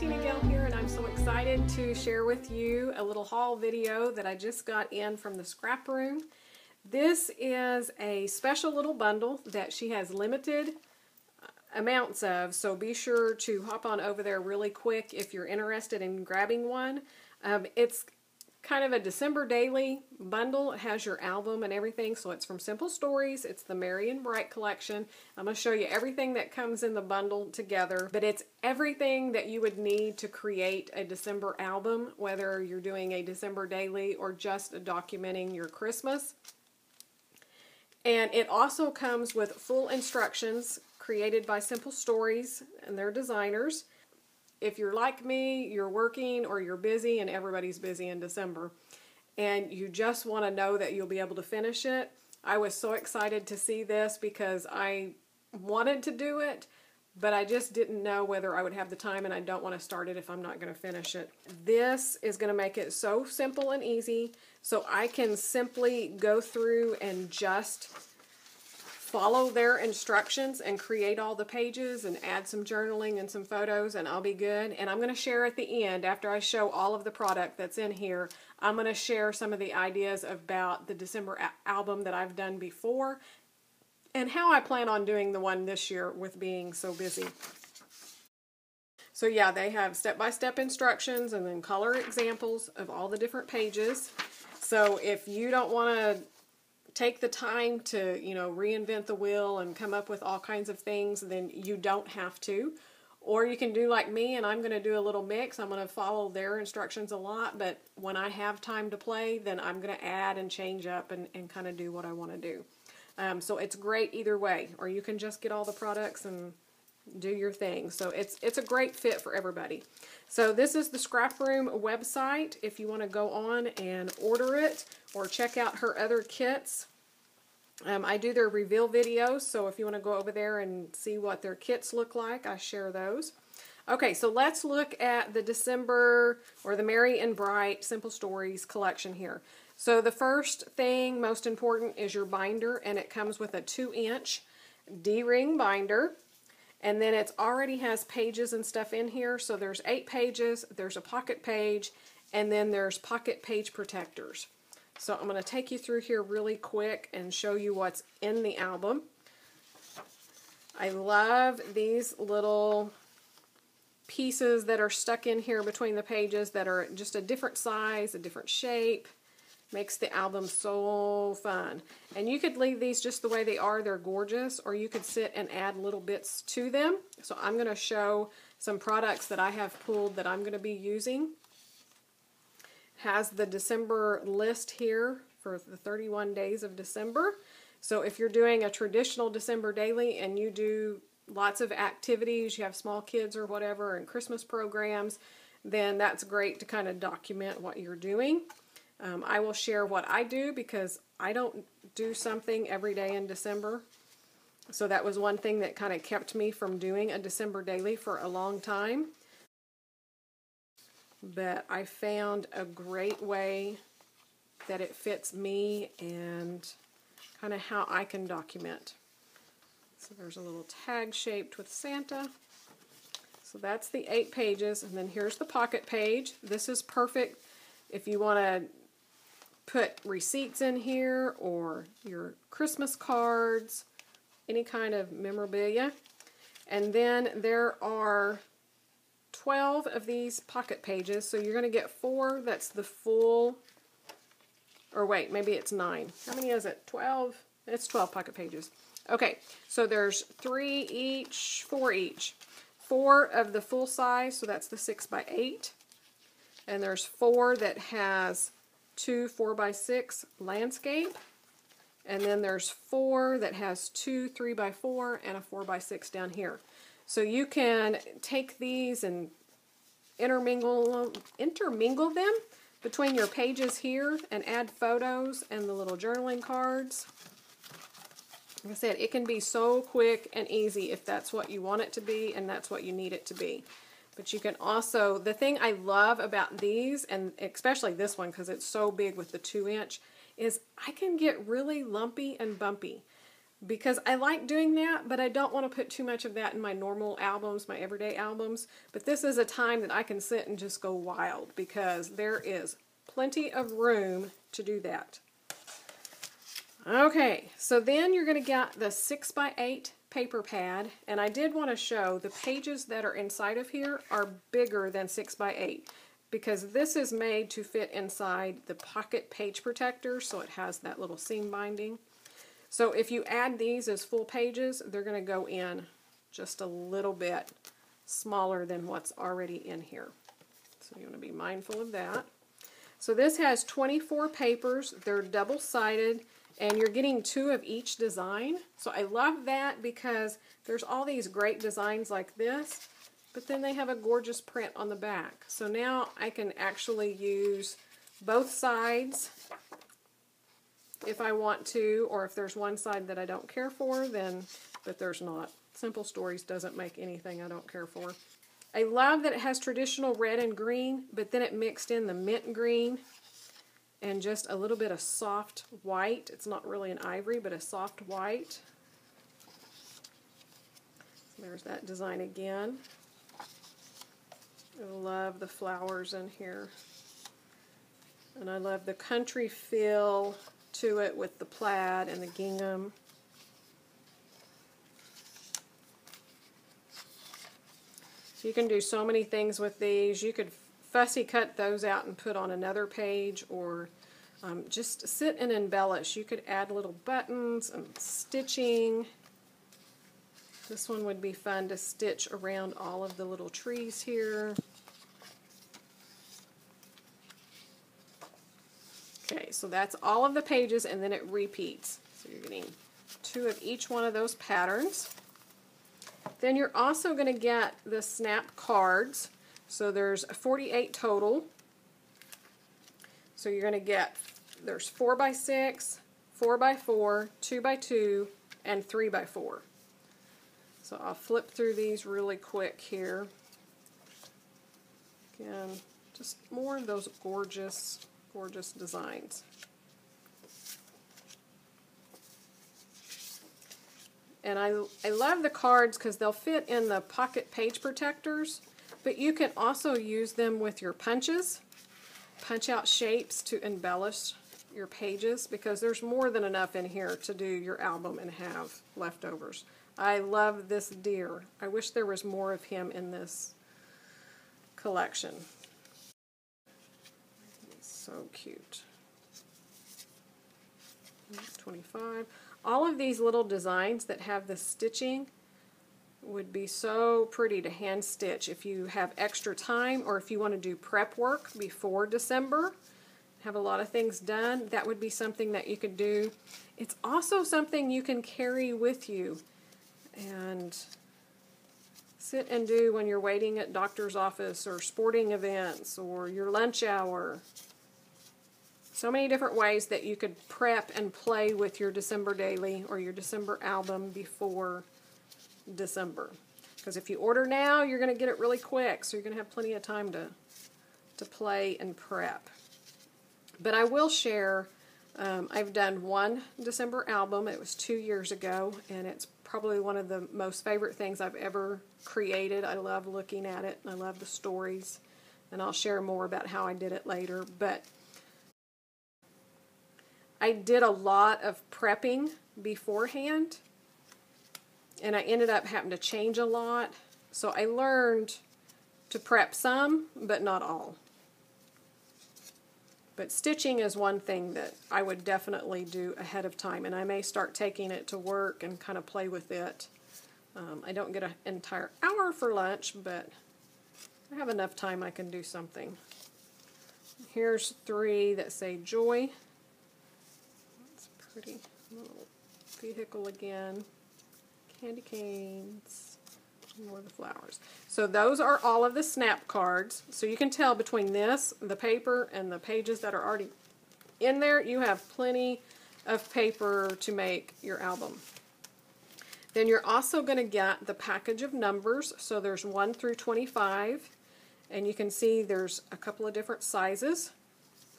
TinaGale here, and I'm so excited to share with you a little haul video that I just got in from the ScrapRoom. This is a special little bundle that she has limited amounts of, so be sure to hop on over there really quick if you're interested in grabbing one. It's kind of a December daily bundle. It has your album and everything, so it's from Simple Stories. It's the Merry and Bright collection. I'm going to show you everything that comes in the bundle together, but it's everything that you would need to create a December album, whether you're doing a December daily or just documenting your Christmas. And it also comes with full instructions created by Simple Stories and their designers. If you're like me, you're working or you're busy, and everybody's busy in December, and you just want to know that you'll be able to finish it. I was so excited to see this because I wanted to do it, but I just didn't know whether I would have the time, and I don't want to start it if I'm not going to finish it. This is going to make it so simple and easy, so I can simply go through and just follow their instructions and create all the pages and add some journaling and some photos, and I'll be good. And I'm going to share at the end, after I show all of the product that's in here, I'm going to share some of the ideas about the December album that I've done before and how I plan on doing the one this year with being so busy. So yeah, they have step-by-step instructions and then color examples of all the different pages. So if you don't want to take the time to, reinvent the wheel and come up with all kinds of things, then you don't have to. Or you can do like me, and I'm going to do a little mix. I'm going to follow their instructions a lot, but when I have time to play, then I'm going to add and change up and kind of do what I want to do. So it's great either way, or you can just get all the products and do your thing. So it's a great fit for everybody. So this is the ScrapRoom website if you want to go on and order it or check out her other kits. I do their reveal videos, so if you want to go over there and see what their kits look like, I share those. Okay, so let's look at the December, or the Merry and Bright Simple Stories collection here. So the first thing, most important, is your binder, and it comes with a 2-inch D-ring binder. And then it already has pages and stuff in here. So there's 8 pages, there's a pocket page, and then there's pocket page protectors. So I'm going to take you through here really quick and show you what's in the album. I love these little pieces that are stuck in here between the pages that are just a different size, a different shape. Makes the album so fun. And you could leave these just the way they are. They're gorgeous. Or you could sit and add little bits to them. So I'm going to show some products that I have pulled that I'm going to be using. Has the December list here for the 31 days of December. So if you're doing a traditional December daily and you do lots of activities, you have small kids or whatever, and Christmas programs, then that's great to kind of document what you're doing. I will share what I do because I don't do something every day in December. So that was one thing that kind of kept me from doing a December daily for a long time. But I found a great way that it fits me and kind of how I can document. So there's a little tag shaped with Santa. So that's the 8 pages. And then here's the pocket page. This is perfect if you want to put receipts in here or your Christmas cards, any kind of memorabilia. And then there are 12 of these pocket pages, so you're going to get 4. That's the full, or wait, maybe it's 9. How many is it? 12? It's 12 pocket pages. Okay, so there's 3 each, 4 each. 4 of the full size, so that's the 6x8. And there's 4 that has 2 4x6 landscape, and then there's 4 that has 2 3x4 and a 4x6 down here. So you can take these and intermingle them between your pages here and add photos and the little journaling cards. Like I said, it can be so quick and easy if that's what you want it to be and that's what you need it to be. But you can also, the thing I love about these, and especially this one because it's so big with the 2-inch, is I can get really lumpy and bumpy. because I like doing that, but I don't want to put too much of that in my normal albums, my everyday albums. But this is a time that I can sit and just go wild because there is plenty of room to do that. Okay, so then you're going to get the 6x8 paper pad, and I did want to show the pages that are inside of here are bigger than 6x8 because this is made to fit inside the pocket page protector, so it has that little seam binding. So if you add these as full pages, they're going to go in just a little bit smaller than what's already in here. So you want to be mindful of that. So this has 24 papers. They're double-sided, and you're getting 2 of each design. So I love that because there's all these great designs like this, but then they have a gorgeous print on the back. So now I can actually use both sides if I want to, or if there's one side that I don't care for, then, but there's not. Simple Stories doesn't make anything I don't care for. I love that it has traditional red and green, but then it mixed in the mint green and just a little bit of soft white. It's not really an ivory, but a soft white. There's that design again. I love the flowers in here. And I love the country feel to it with the plaid and the gingham. So you can do so many things with these. You could fussy cut those out and put on another page, or just sit and embellish. You could add little buttons and stitching. This one would be fun to stitch around all of the little trees here. Okay, so that's all of the pages, and then it repeats. So you're getting 2 of each one of those patterns. Then you're also going to get the snap cards. So there's 48 total. So you're going to get, there's 4x6, 4x4, 2x2, and 3x4. So I'll flip through these really quick here. Again, just more of those gorgeous designs. And I love the cards because they'll fit in the pocket page protectors, but you can also use them with your punches. Punch out shapes to embellish your pages because there's more than enough in here to do your album and have leftovers. I love this deer. I wish there was more of him in this collection. So cute. 25. All of these little designs that have the stitching would be so pretty to hand stitch if you have extra time, or if you want to do prep work before December, have a lot of things done. That would be something that you could do. It's also something you can carry with you and sit and do when you're waiting at doctor's office or sporting events or your lunch hour. So many different ways that you could prep and play with your December daily or your December album before December. Because if you order now, you're going to get it really quick, so you're going to have plenty of time to play and prep. But I will share, I've done one December album. It was 2 years ago, and it's probably one of the most favorite things I've ever created. I love looking at it, and I love the stories, and I'll share more about how I did it later. But I did a lot of prepping beforehand, and I ended up having to change a lot. So I learned to prep some, but not all. But stitching is one thing that I would definitely do ahead of time, and I may start taking it to work and kind of play with it. I don't get an entire hour for lunch, but I have enough time I can do something. Here's 3 that say joy. Pretty little vehicle again, candy canes, more of the flowers. So those are all of the snap cards. So you can tell between this, the paper, and the pages that are already in there, you have plenty of paper to make your album. Then you're also going to get the package of numbers. So there's 1 through 25, and you can see there's a couple of different sizes.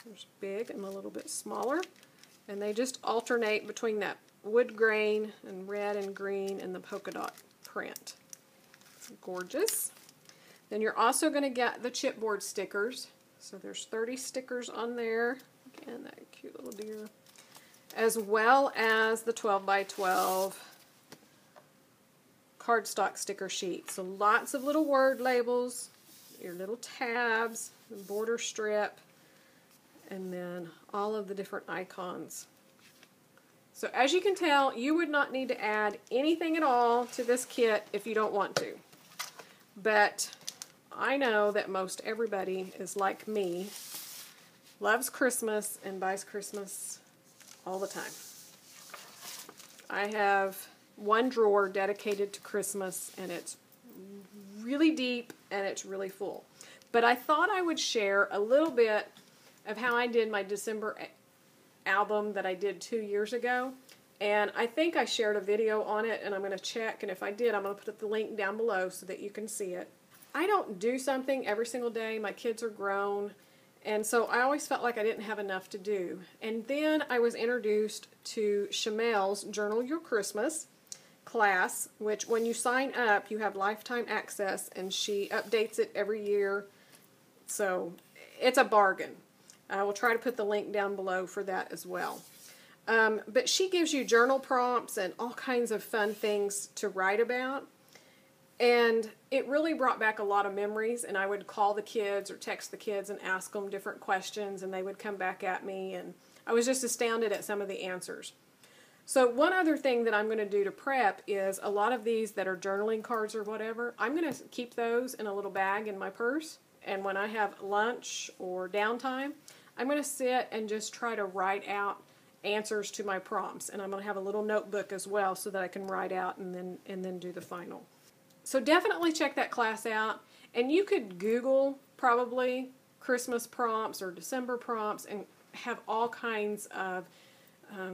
There's big and a little bit smaller. And they just alternate between that wood grain and red and green and the polka dot print. It's gorgeous. Then you're also going to get the chipboard stickers. So there's 30 stickers on there. Again, that cute little deer. As well as the 12 by 12 cardstock sticker sheet. So lots of little word labels, your little tabs, border strip, and then all of the different icons. So as you can tell, you would not need to add anything at all to this kit if you don't want to. But I know that most everybody is like me, loves Christmas and buys Christmas all the time. I have one drawer dedicated to Christmas, and it's really deep and it's really full. But I thought I would share a little bit of how I did my December album that I did 2 years ago. And I think I shared a video on it, and I'm going to check, and if I did, I'm going to put the link down below so that you can see it. I don't do something every single day. My kids are grown, and so I always felt like I didn't have enough to do. And then I was introduced to Shimelle's Journal Your Christmas class, which when you sign up, you have lifetime access, and she updates it every year. So it's a bargain. I will try to put the link down below for that as well. But she gives you journal prompts and all kinds of fun things to write about. And it really brought back a lot of memories, and I would call the kids or text the kids and ask them different questions, and they would come back at me, and I was just astounded at some of the answers. So one other thing that I'm going to do to prep is a lot of these that are journaling cards or whatever, I'm going to keep those in a little bag in my purse, and when I have lunch or downtime, I'm going to sit and just try to write out answers to my prompts, and I'm going to have a little notebook as well so that I can write out and then do the final. So definitely check that class out, and you could Google probably Christmas prompts or December prompts and have all kinds of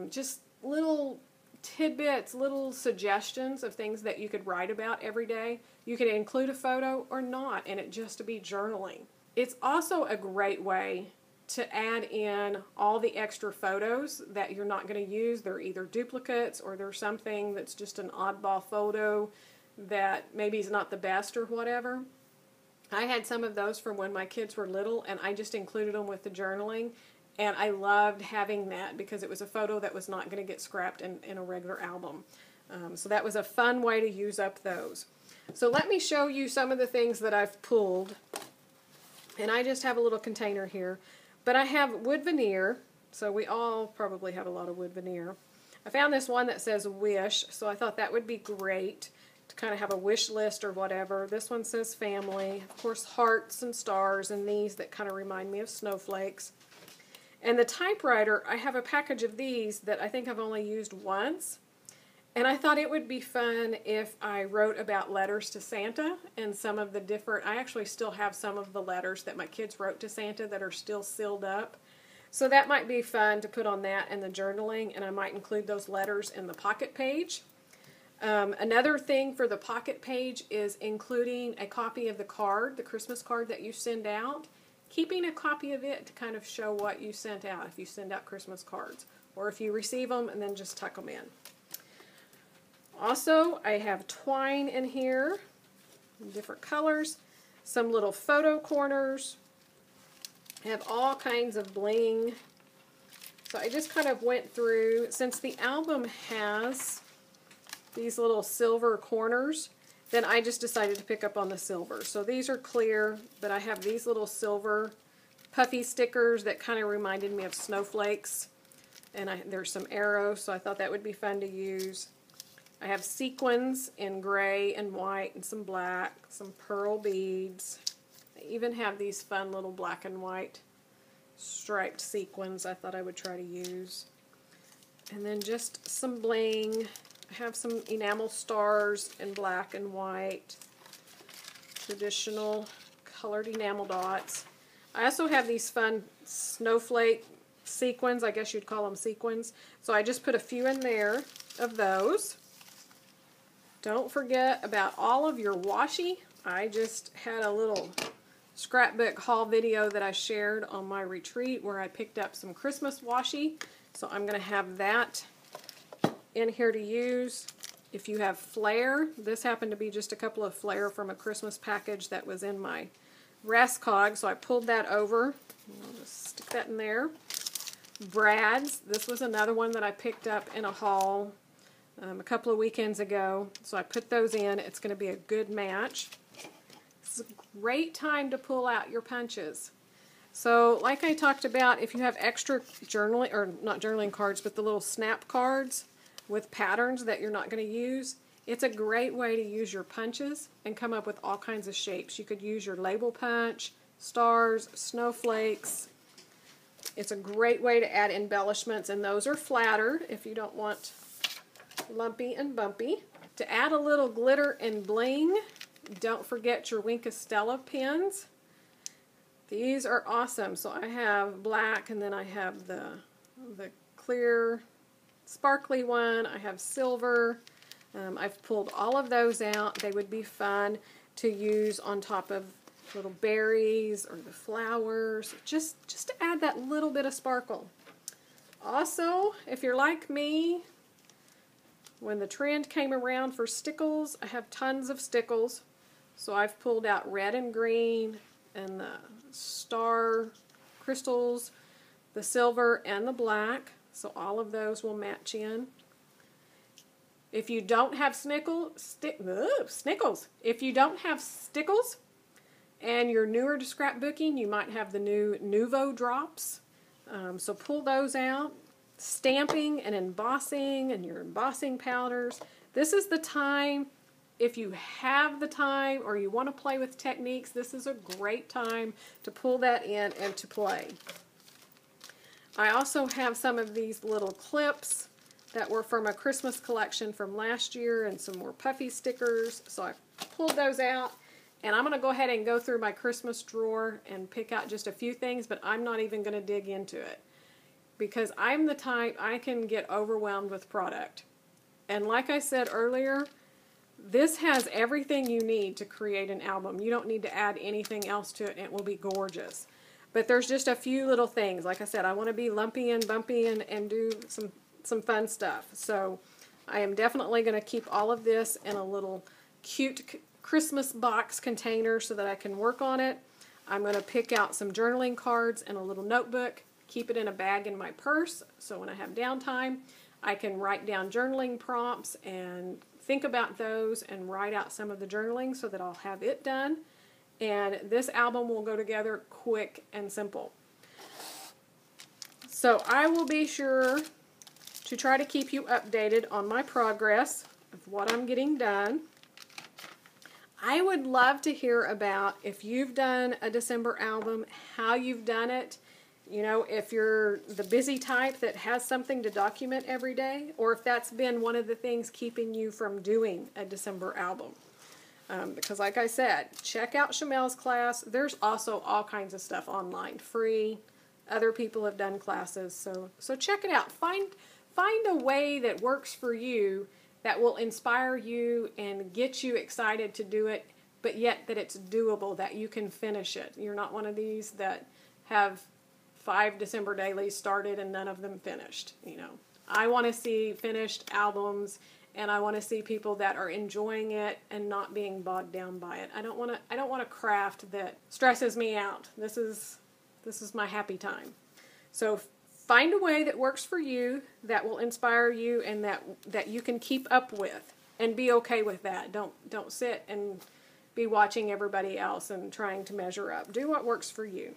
just little tidbits, little suggestions of things that you could write about every day. You could include a photo or not, and it just to be journaling. It's also a great way to add in all the extra photos that you're not going to use. They're either duplicates or they're something that's just an oddball photo that maybe is not the best or whatever. I had some of those from when my kids were little, and I just included them with the journaling, and I loved having that because it was a photo that was not going to get scrapped in a regular album. So that was a fun way to use up those. So let me show you some of the things that I've pulled, and I just have a little container here. But I have wood veneer, so we all probably have a lot of wood veneer. I found this one that says wish, so I thought that would be great to kind of have a wish list or whatever. This one says family, of course hearts and stars, and these that kind of remind me of snowflakes. And the typewriter, I have a package of these that I think I've only used once. And I thought it would be fun if I wrote about letters to Santa and some of the different, I actually still have some of the letters that my kids wrote to Santa that are still sealed up. So that might be fun to put on that and the journaling, and I might include those letters in the pocket page. Another thing for the pocket page is including a copy of the card, the Christmas card that you send out, keeping a copy of it to kind of show what you sent out if you send out Christmas cards, or if you receive them and then just tuck them in. Also, I have twine in here, in different colors, some little photo corners. I have all kinds of bling. So I just kind of went through, since the album has these little silver corners, then I just decided to pick up on the silver. So these are clear, but I have these little silver puffy stickers that kind of reminded me of snowflakes. And there's some arrows, so I thought that would be fun to use. I have sequins in gray and white and some black, some pearl beads. I even have these fun little black and white striped sequins I thought I would try to use. And then just some bling. I have some enamel stars in black and white. Traditional colored enamel dots. I also have these fun snowflake sequins. I guess you'd call them sequins. So I just put a few in there of those. Don't forget about all of your washi. I just had a little scrapbook haul video that I shared on my retreat where I picked up some Christmas washi. So I'm going to have that in here to use. If you have flair, this happened to be just a couple of flair from a Christmas package that was in my Rascog, so I pulled that over. I'll just stick that in there. Brads, this was another one that I picked up in a haul a couple of weekends ago, so I put those in. It's going to be a good match. This is a great time to pull out your punches. So like I talked about, if you have extra journaling, or not journaling cards, but the little snap cards with patterns that you're not going to use, it's a great way to use your punches and come up with all kinds of shapes. You could use your label punch, stars, snowflakes. It's a great way to add embellishments, and those are flattered if you don't want lumpy and bumpy. To add a little glitter and bling, don't forget your Wink of Stella pins. These are awesome. So I have black, and then I have the clear sparkly one. I have silver. I've pulled all of those out. They would be fun to use on top of little berries or the flowers, just to add that little bit of sparkle. Also, if you're like me, when the trend came around for stickles, I have tons of stickles. So I've pulled out red and green and the star crystals, the silver and the black. So all of those will match in. If you don't have snickles, if you don't have stickles and you're newer to scrapbooking, you might have the new Nuvo drops. So pull those out. Stamping and embossing and your embossing powders. This is the time, if you have the time or you want to play with techniques, this is a great time to pull that in and to play. I also have some of these little clips that were from a Christmas collection from last year and some more puffy stickers. So I pulled those out, and I'm going to go ahead and go through my Christmas drawer and pick out just a few things, but I'm not even going to dig into it, because I'm the type, I can get overwhelmed with product. And like I said earlier, this has everything you need to create an album. You don't need to add anything else to it, and it will be gorgeous. But there's just a few little things. Like I said, I want to be lumpy and bumpy and do some fun stuff. So I am definitely going to keep all of this in a little cute Christmas box container so that I can work on it. I'm going to pick out some journaling cards and a little notebook. Keep it in a bag in my purse, so when I have downtime, I can write down journaling prompts and think about those and write out some of the journaling so that I'll have it done. And this album will go together quick and simple. So I will be sure to try to keep you updated on my progress of what I'm getting done. I would love to hear about if you've done a December album, how you've done it. You know, if you're the busy type that has something to document every day, or if that's been one of the things keeping you from doing a December album. Because like I said, check out Shimelle's class. There's also all kinds of stuff online, free. Other people have done classes, so check it out. Find a way that works for you that will inspire you and get you excited to do it, but yet that it's doable, that you can finish it. You're not one of these that have 5 December dailies started and none of them finished. You know, I want to see finished albums, and I want to see people that are enjoying it and not being bogged down by it. I don't want a craft that stresses me out. This is my happy time. So find a way that works for you, that will inspire you, and that you can keep up with, and be okay with that. Don't sit and be watching everybody else and trying to measure up. Do what works for you.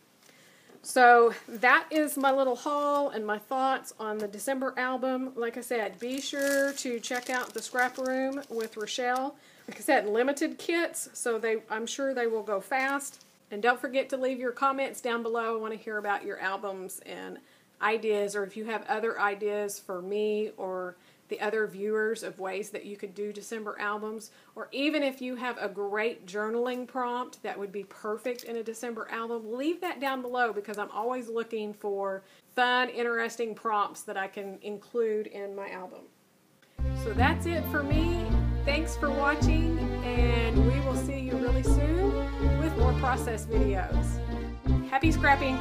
So that is my little haul and my thoughts on the December album. Like I said, be sure to check out the ScrapRoom with Rochelle. Like I said, limited kits, so I'm sure they will go fast. And don't forget to leave your comments down below. I want to hear about your albums and ideas, or if you have other ideas for me or the other viewers of ways that you could do December albums, or even if you have a great journaling prompt that would be perfect in a December album, leave that down below, because I'm always looking for fun, interesting prompts that I can include in my album. So that's it for me. Thanks for watching, and we will see you really soon with more process videos. Happy scrapping!